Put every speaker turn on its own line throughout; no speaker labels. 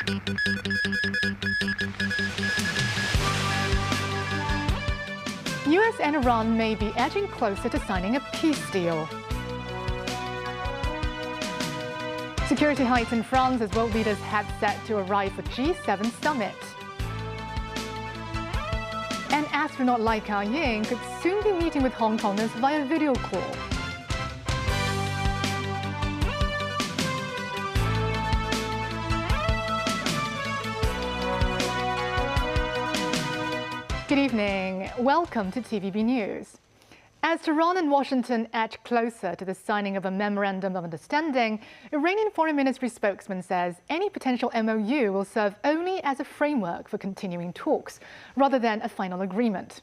US and Iran may be edging closer to signing a peace deal. Security heights in France as world leaders head set to arrive for G7 summit. An astronaut like Tiangong could soon be meeting with Hong Kongers via video call. Good evening. Welcome to TVB News. As Tehran and Washington edge closer to the signing of a memorandum of understanding, Iranian Foreign Ministry spokesman says any potential MOU will serve only as a framework for continuing talks, rather than a final agreement.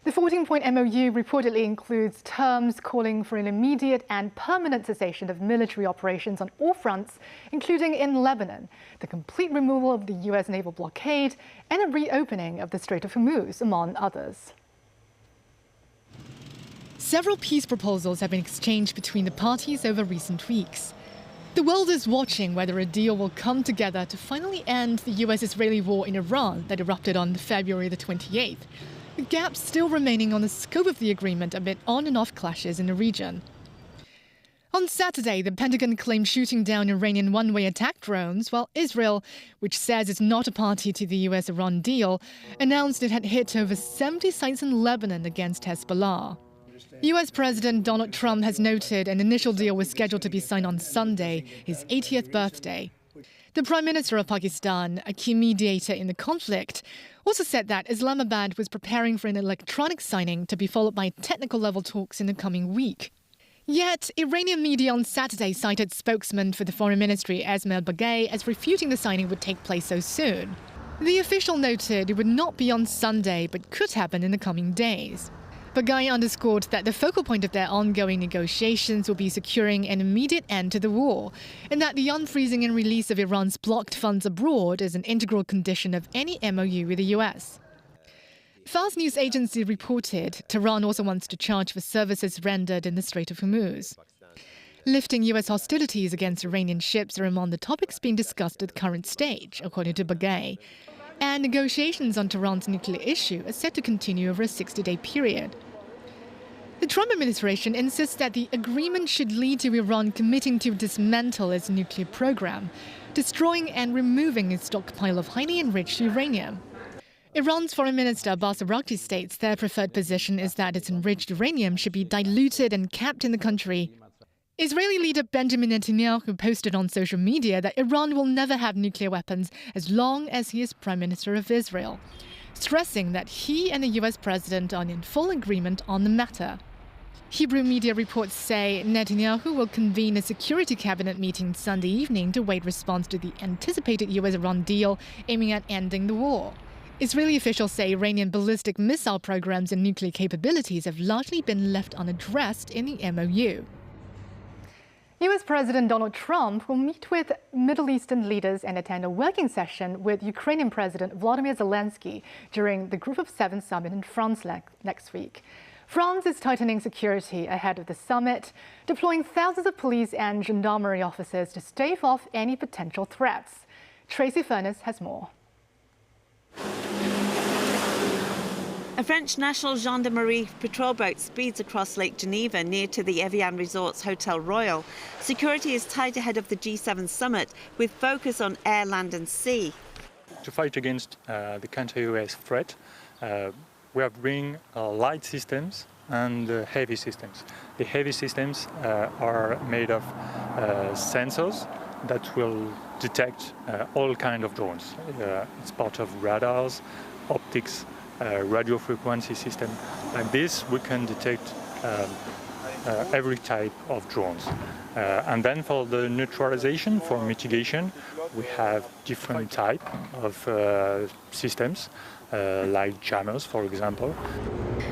The 14-point MOU reportedly includes terms calling for an immediate and permanent cessation of military operations on all fronts, including in Lebanon, the complete removal of the US naval blockade, and a reopening of the Strait of Hormuz, among others. Several peace proposals have been exchanged between the parties over recent weeks. The world is watching whether a deal will come together to finally end the US-Israeli war in Iran that erupted on February the 28th. The gap still remaining on the scope of the agreement amid on and off clashes in the region. On Saturday, the Pentagon claimed shooting down Iranian one-way attack drones, while Israel, which says it's not a party to the US-Iran deal, announced it had hit over 70 sites in Lebanon against Hezbollah. US President Donald Trump has noted an initial deal was scheduled to be signed on Sunday, his 80th birthday. The Prime Minister of Pakistan, a key mediator in the conflict, also said that Islamabad was preparing for an electronic signing to be followed by technical-level talks in the coming week. Yet, Iranian media on Saturday cited spokesman for the Foreign Ministry, Esmail Baghaei, as refuting the signing would take place so soon. The official noted it would not be on Sunday, but could happen in the coming days. Baghaei underscored that the focal point of their ongoing negotiations will be securing an immediate end to the war, and that the unfreezing and release of Iran's blocked funds abroad is an integral condition of any MOU with the US. Fars news agency reported Tehran also wants to charge for services rendered in the Strait of Hormuz. Lifting US hostilities against Iranian ships are among the topics being discussed at the current stage, according to Baghaei. And negotiations on Tehran's nuclear issue are set to continue over a 60-day period. The Trump administration insists that the agreement should lead to Iran committing to dismantle its nuclear program, destroying and removing its stockpile of highly enriched uranium. Iran's foreign minister Abbas Araghchi states their preferred position is that its enriched uranium should be diluted and kept in the country. Israeli leader Benjamin Netanyahu posted on social media that Iran will never have nuclear weapons as long as he is Prime Minister of Israel, stressing that he and the US president are in full agreement on the matter. Hebrew media reports say Netanyahu will convene a security cabinet meeting Sunday evening to await response to the anticipated US-Iran deal aiming at ending the war. Israeli officials say Iranian ballistic missile programs and nuclear capabilities have largely been left unaddressed in the MOU. US President Donald Trump will meet with Middle Eastern leaders and attend a working session with Ukrainian President Volodymyr Zelensky during the Group of Seven summit in France next week. France is tightening security ahead of the summit, deploying thousands of police and gendarmerie officers to stave off any potential threats. Tracy Furness has more.
A French National Gendarmerie patrol boat speeds across Lake Geneva near to the Evian Resort's Hotel Royal. Security is tight ahead of the G7 summit, with focus on air, land and sea.
To fight against the counter-US threat, we are bringing light systems and heavy systems. The heavy systems are made of sensors that will detect all kinds of drones. It's part of radars, optics, radio frequency system. Like this, we can detect every type of drones. And then for the neutralization, for mitigation, we have different type of systems, like jammers, for example.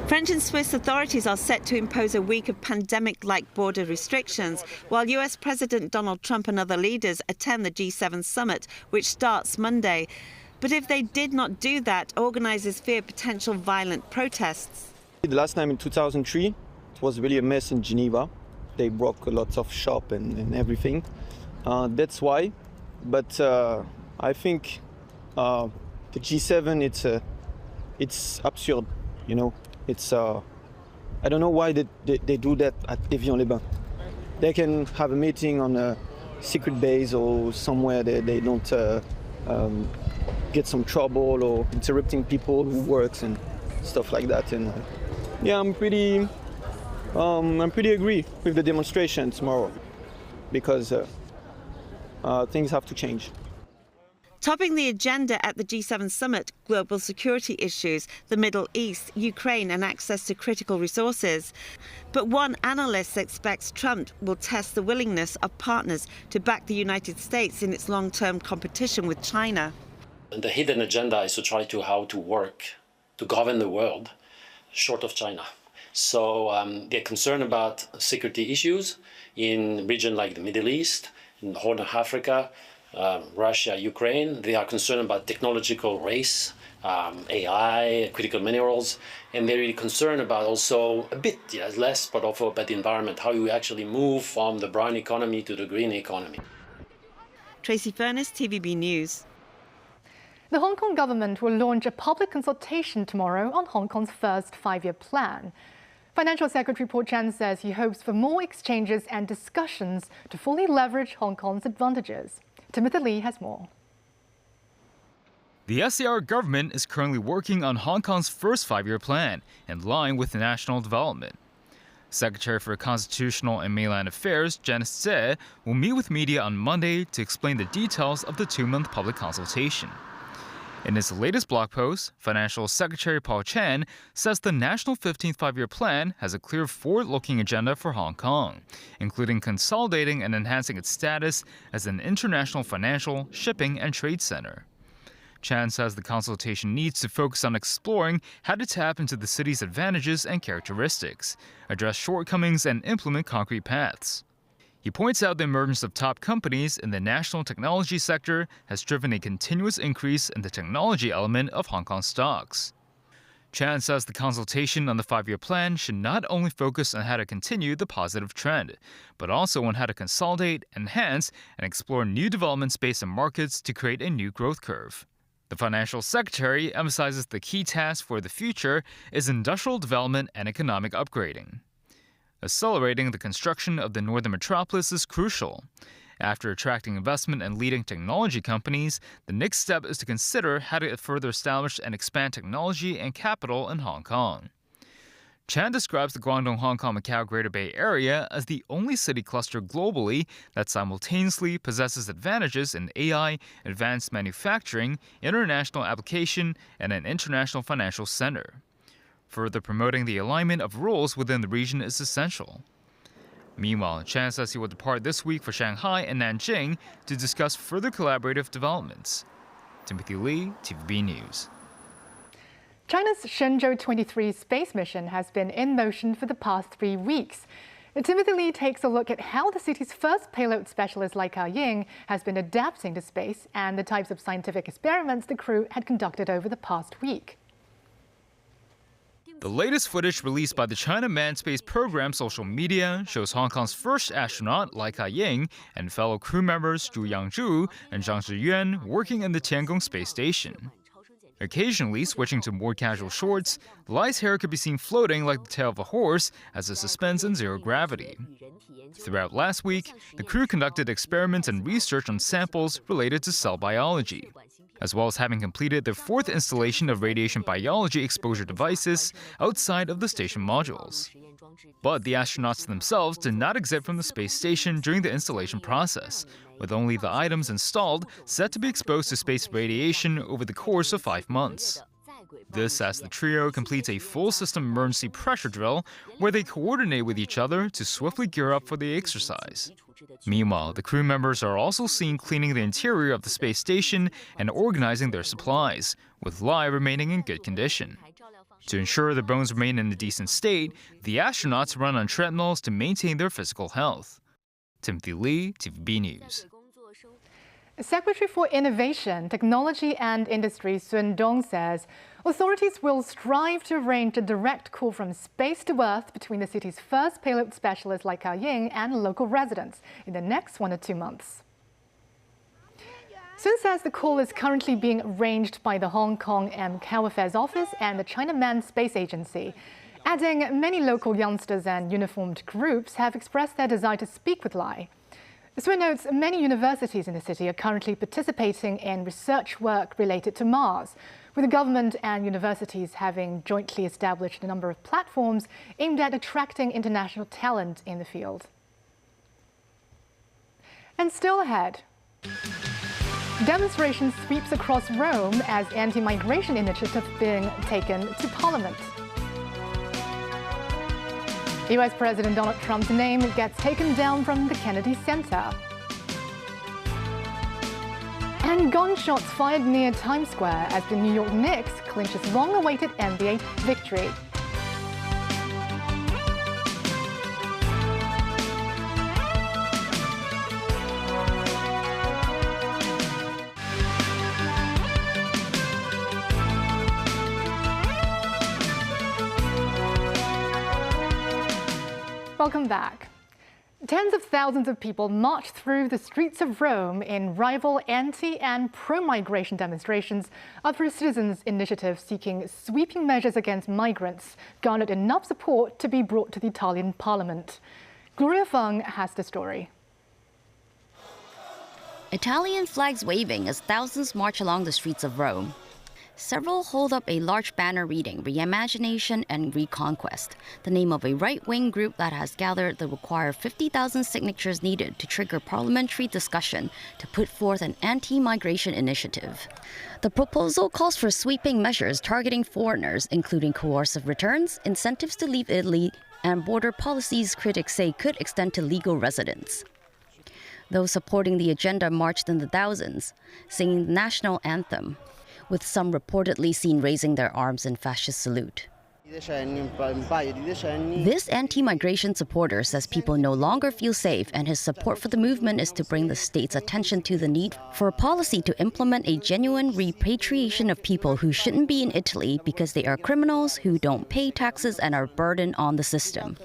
French and Swiss authorities are set to impose a week of pandemic-like border restrictions, while US President Donald Trump and other leaders attend the G7 summit, which starts Monday. But if they did not do that, organisers fear potential violent protests.
The last time in 2003, it was really a mess in Geneva. They broke lots of shops and everything. That's why. But I think the G7, it's absurd, you know. It's I don't know why they do that at Evian-les-Bains. They can have a meeting on a secret base or somewhere they don't get some trouble or interrupting people who works and stuff like that. And yeah, I'm pretty agree with the demonstration tomorrow because things have to change.
Topping the agenda at the G7 summit, global security issues, the Middle East, Ukraine and access to critical resources. But one analyst expects Trump will test the willingness of partners to back the United States in its long-term competition with China.
The hidden agenda is to try to how to work to govern the world short of China. So they're concerned about security issues in regions like the Middle East, in the Horn of Africa, Russia, Ukraine. They are concerned about technological race, AI, critical minerals, and they're really concerned about also a bit, less, but also about the environment, how you actually move from the brown economy to the green economy.
Tracy Furness, TVB News.
The Hong Kong government will launch a public consultation tomorrow on Hong Kong's first five-year plan. Financial Secretary Paul Chan says he hopes for more exchanges and discussions to fully leverage Hong Kong's advantages. Timothy Lee has more.
The SAR government is currently working on Hong Kong's first five-year plan, in line with national development. Secretary for Constitutional and Mainland Affairs, Janice Tse, will meet with media on Monday to explain the details of the two-month public consultation. In his latest blog post, Financial Secretary Paul Chan says the National 15th Five-Year Plan has a clear forward-looking agenda for Hong Kong, including consolidating and enhancing its status as an international financial, shipping, and trade center. Chan says the consultation needs to focus on exploring how to tap into the city's advantages and characteristics, address shortcomings, and implement concrete paths. He points out the emergence of top companies in the national technology sector has driven a continuous increase in the technology element of Hong Kong stocks. Chan says the consultation on the five-year plan should not only focus on how to continue the positive trend, but also on how to consolidate, enhance, and explore new developments based on markets to create a new growth curve. The Financial Secretary emphasizes the key task for the future is industrial development and economic upgrading. Accelerating the construction of the northern metropolis is crucial. After attracting investment and leading technology companies, the next step is to consider how to further establish and expand technology and capital in Hong Kong. Chan describes the Guangdong-Hong Kong-Macau Greater Bay Area as the only city cluster globally that simultaneously possesses advantages in AI, advanced manufacturing, international application, and an international financial center. Further promoting the alignment of rules within the region is essential. Meanwhile, Chan says he will depart this week for Shanghai and Nanjing to discuss further collaborative developments. Timothy Lee, TVB News.
China's Shenzhou 23 space mission has been in motion for the past 3 weeks. Timothy Lee takes a look at how the city's first payload specialist, Lai Ka-ying, has been adapting to space and the types of scientific experiments the crew had conducted over the past week.
The latest footage released by the China Manned Space Program social media shows Hong Kong's first astronaut, Lai Ka-ying, and fellow crew members Zhu Yangzhu and Zhang Zhiyuan working in the Tiangong space station. Occasionally switching to more casual shorts, Lai's hair could be seen floating like the tail of a horse as it suspends in zero gravity. Throughout last week, the crew conducted experiments and research on samples related to cell biology, as well as having completed their fourth installation of radiation biology exposure devices outside of the station modules. But the astronauts themselves did not exit from the space station during the installation process, with only the items installed set to be exposed to space radiation over the course of 5 months. This as the trio completes a full system emergency pressure drill where they coordinate with each other to swiftly gear up for the exercise. Meanwhile, the crew members are also seen cleaning the interior of the space station and organizing their supplies, with Lai remaining in good condition. To ensure the bones remain in a decent state, the astronauts run on treadmills to maintain their physical health. Timothy Lee, TVB News.
Secretary for Innovation, Technology and Industry Sun Dong says authorities will strive to arrange a direct call from space to Earth between the city's first payload specialist Lai Ka-ying and local residents in the next 1 or 2 months. Sun says the call is currently being arranged by the Hong Kong and Macau Affairs Office and the China Manned Space Agency, adding many local youngsters and uniformed groups have expressed their desire to speak with Lai. Sun notes many universities in the city are currently participating in research work related to Mars, with the government and universities having jointly established a number of platforms aimed at attracting international talent in the field. And still ahead, demonstration sweeps across Rome as anti-migration initiative being taken to Parliament. US President Donald Trump's name gets taken down from the Kennedy Center. And gunshots fired near Times Square as the New York Knicks clinches long-awaited NBA victory. Welcome back. Tens of thousands of people marched through the streets of Rome in rival anti- and pro-migration demonstrations after a citizens' initiative seeking sweeping measures against migrants garnered enough support to be brought to the Italian parliament. Gloria Fung has the story.
Italian flags waving as thousands march along the streets of Rome. Several hold up a large banner reading Reimagination and Reconquest, the name of a right-wing group that has gathered the required 50,000 signatures needed to trigger parliamentary discussion to put forth an anti-migration initiative. The proposal calls for sweeping measures targeting foreigners, including coercive returns, incentives to leave Italy, and border policies critics say could extend to legal residents. Those supporting the agenda marched in the thousands, singing the national anthem, with some reportedly seen raising their arms in fascist salute. This anti-migration supporter says people no longer feel safe, and his support for the movement is to bring the state's attention to the need for a policy to implement a genuine repatriation of people who shouldn't be in Italy because they are criminals who don't pay taxes and are a burden on the system.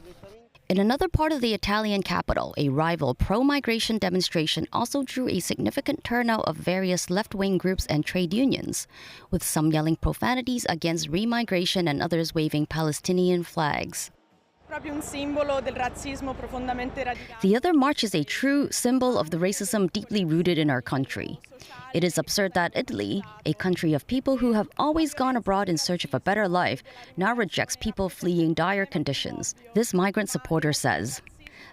In another part of the Italian capital, a rival pro-migration demonstration also drew a significant turnout of various left-wing groups and trade unions, with some yelling profanities against remigration and others waving Palestinian flags. The other march is a true symbol of the racism deeply rooted in our country. It is absurd that Italy, a country of people who have always gone abroad in search of a better life, now rejects people fleeing dire conditions, this migrant supporter says.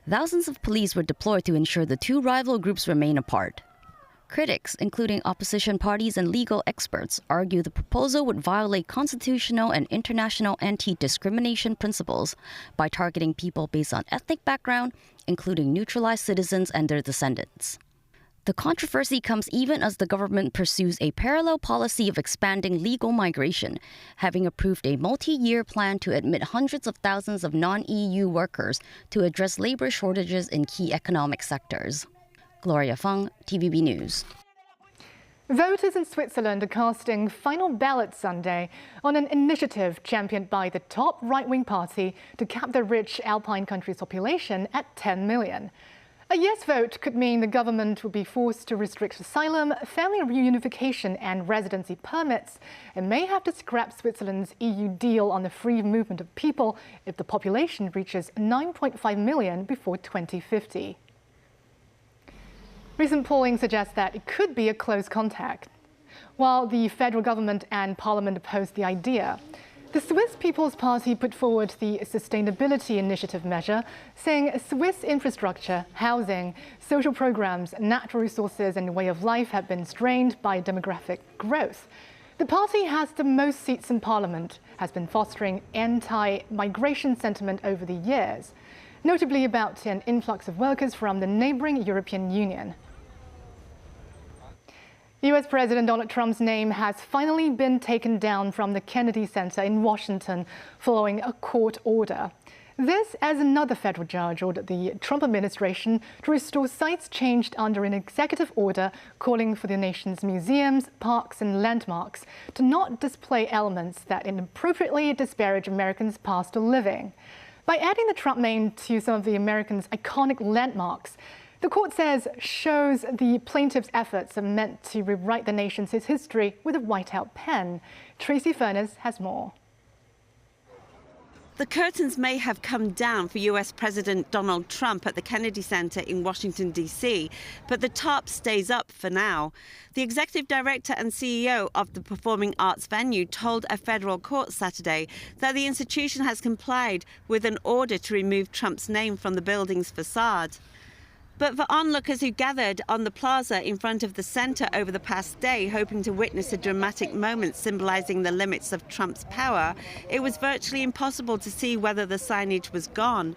Thousands of police were deployed to ensure the two rival groups remain apart. Critics, including opposition parties and legal experts, argue the proposal would violate constitutional and international anti-discrimination principles by targeting people based on ethnic background, including neutralized citizens and their descendants. The controversy comes even as the government pursues a parallel policy of expanding legal migration, having approved a multi-year plan to admit hundreds of thousands of non-EU workers to address labor shortages in key economic sectors. Gloria Fung, TVB News.
Voters in Switzerland are casting final ballots Sunday on an initiative championed by the top right-wing party to cap the rich Alpine country's population at 10 million. A yes vote could mean the government would be forced to restrict asylum, family reunification and residency permits, and may have to scrap Switzerland's EU deal on the free movement of people if the population reaches 9.5 million before 2050. Recent polling suggests that it could be a close contact. While the federal government and parliament opposed the idea, the Swiss People's Party put forward the Sustainability Initiative measure, saying Swiss infrastructure, housing, social programs, natural resources and way of life have been strained by demographic growth. The party has the most seats in parliament, has been fostering anti-migration sentiment over the years, notably about an influx of workers from the neighboring European Union. US President Donald Trump's name has finally been taken down from the Kennedy Center in Washington following a court order. This as another federal judge ordered the Trump administration to restore sites changed under an executive order calling for the nation's museums, parks and landmarks to not display elements that inappropriately disparage Americans' past of living. By adding the Trump name to some of the Americans' iconic landmarks, The court says shows the plaintiff's efforts are meant to rewrite the nation's history with a whiteout pen. Tracy Furness has more.
The curtains may have come down for US President Donald Trump at the Kennedy Center in Washington, D.C., but the tarp stays up for now. The executive director and CEO of the performing arts venue told a federal court Saturday that the institution has complied with an order to remove Trump's name from the building's facade. But for onlookers who gathered on the plaza in front of the center over the past day, hoping to witness a dramatic moment symbolizing the limits of Trump's power, it was virtually impossible to see whether the signage was gone.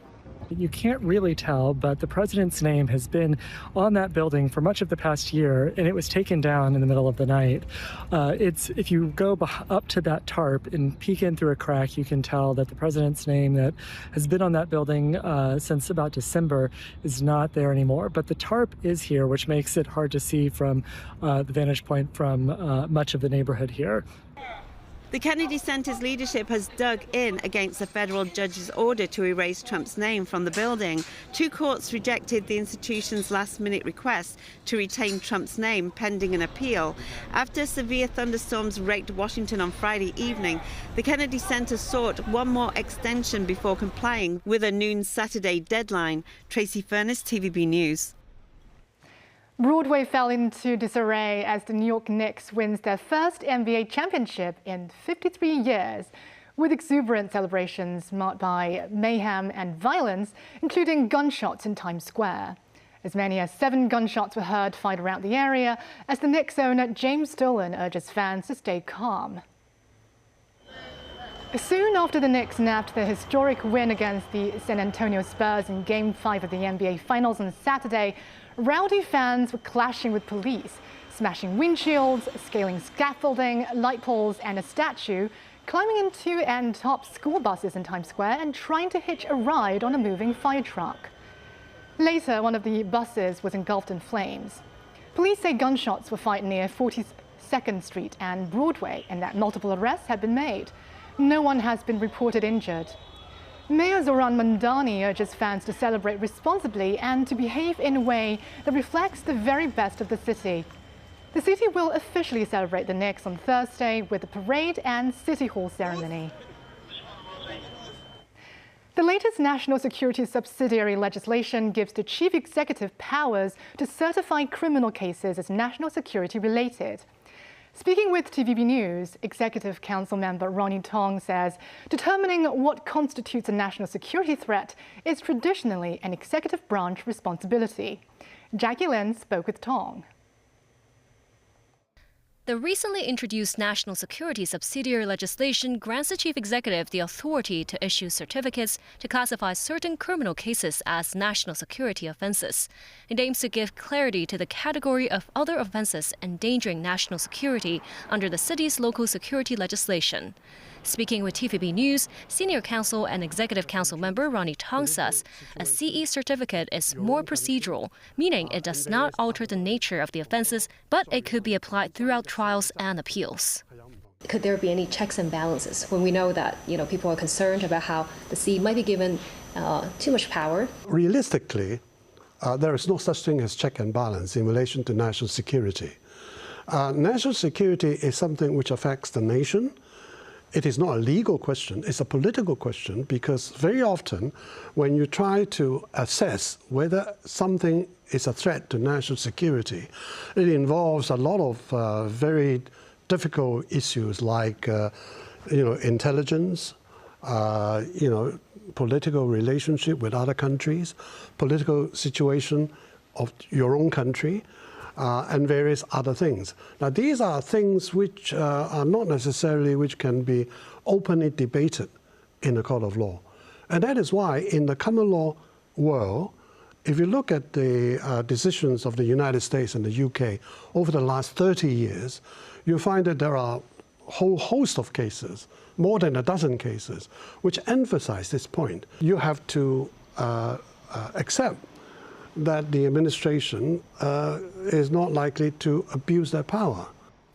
You can't really tell, but the president's name has been on that building for much of the past year, and it was taken down in the middle of the night. If you go up to that tarp and peek in through a crack, you can tell that the president's name that has been on that building since about December is not there anymore. But the tarp is here, which makes it hard to see from the vantage point from much of the neighborhood here.
The Kennedy Center's leadership has dug in against the federal judge's order to erase Trump's name from the building. Two courts rejected the institution's last-minute request to retain Trump's name pending an appeal. After severe thunderstorms raked Washington on Friday evening, the Kennedy Center sought one more extension before complying with a noon Saturday deadline. Tracy Furness, TVB News.
Broadway fell into disarray as the New York Knicks wins their first NBA championship in 53 years, with exuberant celebrations marked by mayhem and violence, including gunshots in Times Square. As many as 7 gunshots were heard fired around the area as the Knicks owner James Dolan urges fans to stay calm. Soon after the Knicks nabbed their historic win against the San Antonio Spurs in Game 5 of the NBA Finals on Saturday, rowdy fans were clashing with police, smashing windshields, scaling scaffolding, light poles and a statue, climbing into and top school buses in Times Square and trying to hitch a ride on a moving fire truck. Later, one of the buses was engulfed in flames. Police say gunshots were fired near 42nd Street and Broadway and that multiple arrests had been made. No one has been reported injured. Mayor Zoran Mandani urges fans to celebrate responsibly and to behave in a way that reflects the very best of the city. The city will officially celebrate the Knicks on Thursday with a parade and City Hall ceremony. The latest national security subsidiary legislation gives the chief executive powers to certify criminal cases as national security related. Speaking with TVB News, Executive Council member Ronnie Tong says determining what constitutes a national security threat is traditionally an executive branch responsibility. Jackie Lin spoke with Tong.
The recently introduced national security subsidiary legislation grants the chief executive the authority to issue certificates to classify certain criminal cases as national security offenses. It aims to give clarity to the category of other offenses endangering national security under the city's local security legislation. Speaking with TVB News, Senior Counsel and Executive Council member Ronnie Tong says a CE certificate is more procedural, meaning it does not alter the nature of the offenses, but it could be applied throughout trials and appeals.
Could there be any checks and balances when we know that people are concerned about how the CE might be given too much power?
Realistically, there is no such thing as check and balance in relation to national security. National security is something which affects the nation. It is not a legal question, it's a political question, because very often when you try to assess whether something is a threat to national security, it involves a lot of very difficult issues like intelligence, political relationship with other countries, political situation of your own country, and various other things. Now, these are things which are not necessarily which can be openly debated in a court of law. And that is why in the common law world, if you look at the decisions of the United States and the UK over the last 30 years, you find that there are a whole host of cases, more than a dozen cases, which emphasize this point. You have to accept that the administration is not likely to abuse their power.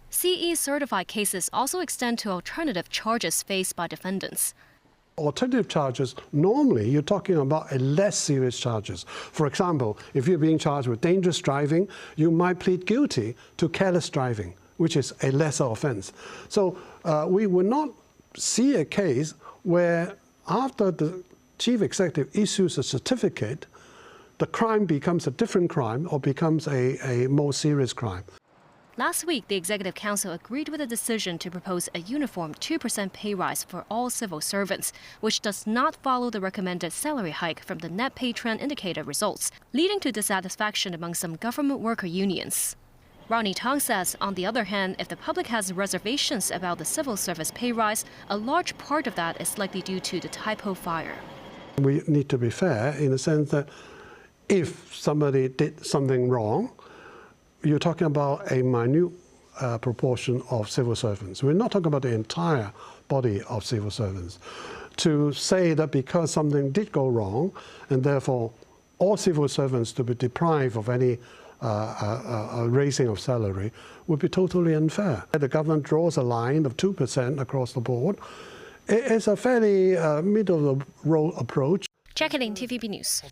CE certified cases also extend to alternative charges faced by defendants.
Alternative charges, normally you're talking about a less serious charges. For example, if you're being charged with dangerous driving, you might plead guilty to careless driving, which is a lesser offense. So we will not see a case where after the chief executive issues a certificate, the crime becomes a different crime or becomes a more serious crime.
Last week, the Executive Council agreed with a decision to propose a uniform 2% pay rise for all civil servants, which does not follow the recommended salary hike from the net pay trend indicator results, leading to dissatisfaction among some government worker unions. Ronnie Tong says, on the other hand, if the public has reservations about the civil service pay rise, a large part of that is likely due to the typo fire.
We need to be fair in the sense that if somebody did something wrong, you're talking about a minute proportion of civil servants. We're not talking about the entire body of civil servants. To say that because something did go wrong, and therefore all civil servants to be deprived of any raising of salary would be totally unfair. The government draws a line of 2% across the board. It's a fairly middle-of-the-road approach.
Jacqueline, TVB News.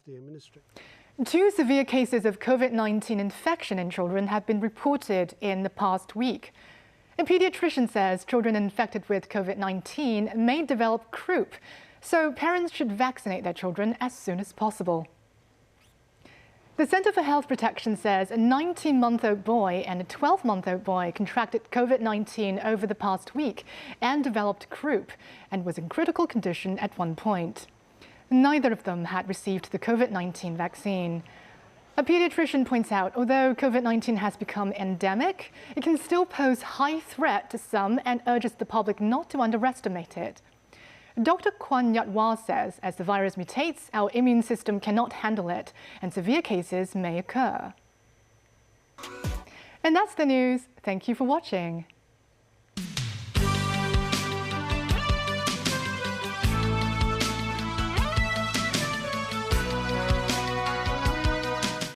2 severe cases of COVID-19 infection in children have been reported in the past week. A pediatrician says children infected with COVID-19 may develop croup, so parents should vaccinate their children as soon as possible. The Centre for Health Protection says a 19-month-old boy and a 12-month-old boy contracted COVID-19 over the past week and developed croup and was in critical condition at one point. Neither of them had received the COVID-19 vaccine. A pediatrician points out, although COVID-19 has become endemic, it can still pose high threat to some and urges the public not to underestimate it. Dr. Kwan Yat-wah says, as the virus mutates, our immune system cannot handle it, and severe cases may occur. And that's the news. Thank you for watching.